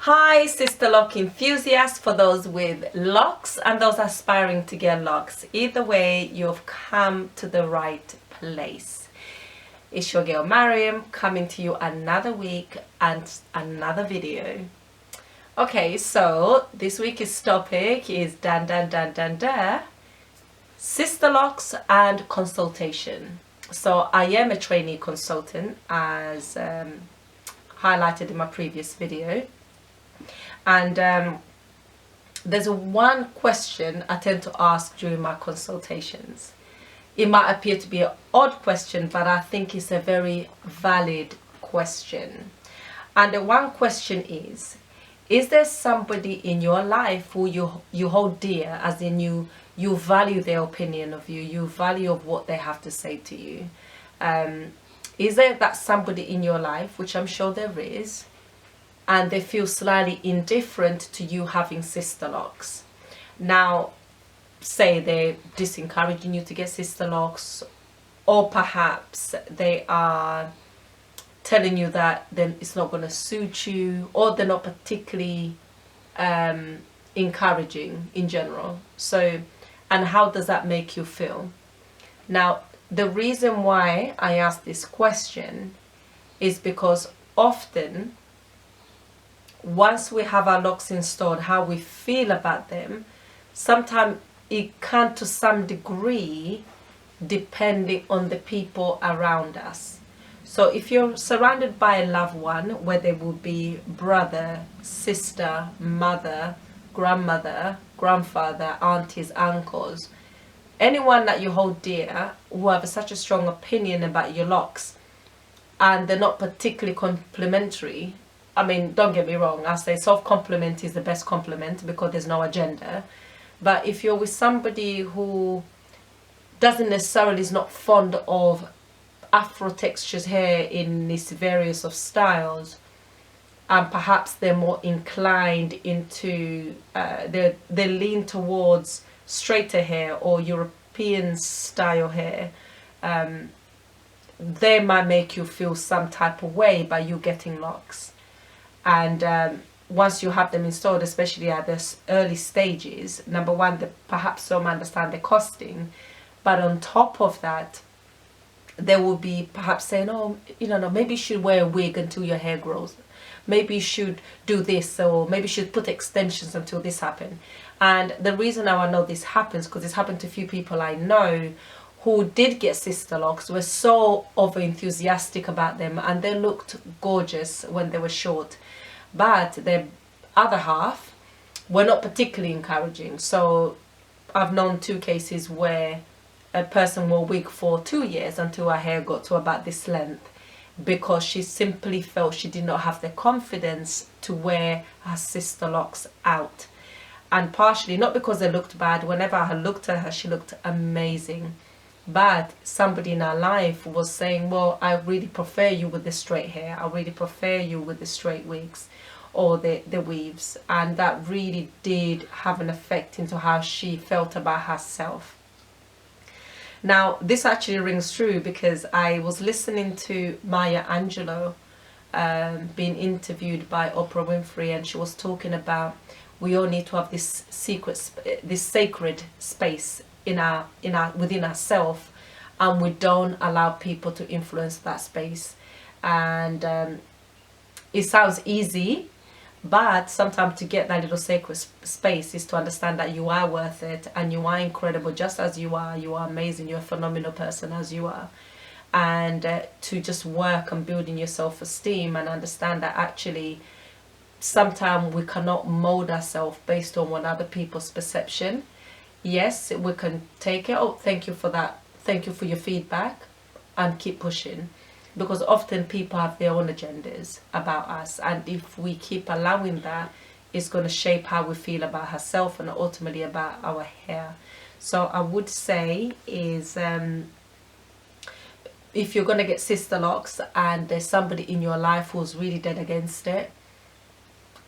Hi sister lock enthusiasts, for those with locks and those aspiring to get locks. Either way, you've come to the right place. It's your girl Mariam coming to you another week and another video. Okay, so this week's topic is sister locks and consultation. So I am a trainee consultant, as highlighted in my previous video. And there's one question I tend to ask during my consultations. It might appear to be an odd question, but I think it's a very valid question. And the one question is there somebody in your life who you hold dear, as in you value their opinion of you, you value of what they have to say to you? Is there that somebody in your life, which I'm sure there is, and they feel slightly indifferent to you having sister locks? Now, say they're disencouraging you to get sister locks, or perhaps they are telling you that then it's not going to suit you, or they're not particularly encouraging in general. So, and how does that make you feel? Now, the reason why I ask this question is because often, once we have our locks installed, how we feel about them, sometimes it can, to some degree, depending on the people around us. So if you're surrounded by a loved one, whether it will be brother, sister, mother, grandmother, grandfather, aunties, uncles, anyone that you hold dear who have such a strong opinion about your locks, and they're not particularly complimentary. I mean, don't get me wrong, I say self-compliment is the best compliment because there's no agenda. But if you're with somebody who doesn't necessarily, is not fond of afro textures hair in its various of styles, and perhaps they're more inclined into, they lean towards straighter hair or European style hair, they might make you feel some type of way by you getting locks. And once you have them installed, especially at the early stages, number one, they perhaps don't understand the costing, but on top of that, they will be perhaps saying, oh, no, maybe you should wear a wig until your hair grows. Maybe you should do this, or maybe you should put extensions until this happens. And the reason now I know this happens, because it's happened to a few people I know who did get sister locks, were so over enthusiastic about them, and they looked gorgeous when they were short. But the other half were not particularly encouraging. So I've known two cases where a person wore a wig for 2 years until her hair got to about this length, because she simply felt she did not have the confidence to wear her sister locks out. And partially not because they looked bad. Whenever I looked at her, she looked amazing. But somebody in her life was saying, well, I really prefer you with the straight hair. I really prefer you with the straight wigs or the weaves. And that really did have an effect into how she felt about herself. Now, this actually rings true because I was listening to Maya Angelou being interviewed by Oprah Winfrey, and she was talking about we all need to have this sacred space within ourselves, and we don't allow people to influence that space. And it sounds easy, but sometimes to get that little sacred space is to understand that you are worth it, and you are incredible just as you are. You are amazing. You're a phenomenal person as you are. And to just work on building your self-esteem and understand that actually sometimes we cannot mold ourselves based on what other people's perception. Yes, we can take it. Oh, thank you for that. Thank you for your feedback, and keep pushing. Because often people have their own agendas about us, and if we keep allowing that, it's going to shape how we feel about ourselves and ultimately about our hair. So I would say is, if you're going to get sister locks and there's somebody in your life who's really dead against it,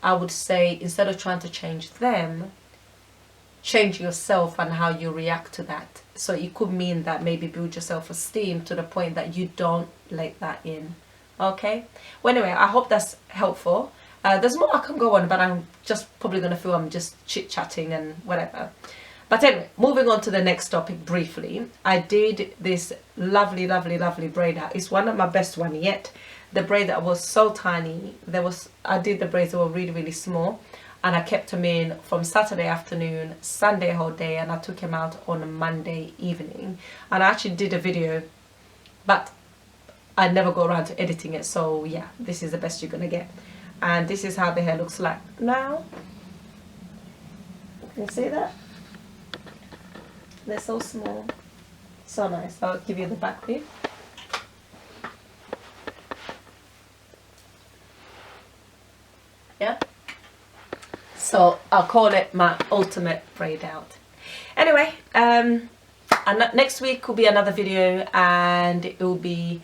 I would say instead of trying to change them, change yourself and how you react to that. So it could mean that maybe build your self-esteem to the point that you don't let that in. Okay, well, anyway, I hope that's helpful. There's more I can go on, but I'm just probably going to feel I'm just chit-chatting and whatever. But anyway, moving on to the next topic briefly. I did this lovely, lovely, lovely braid out. It's one of my best one yet. The braid that was so tiny. I did the braids that were really, really small. And I kept them in from Saturday afternoon, Sunday whole day, and I took them out on a Monday evening. And I actually did a video, but I never got around to editing it. So yeah, this is the best you're going to get. And this is how the hair looks like now. Can you see that? They're so small. So nice. I'll give you the back view. Yeah. So I'll call it my ultimate braid out. Anyway, and next week will be another video, and it will be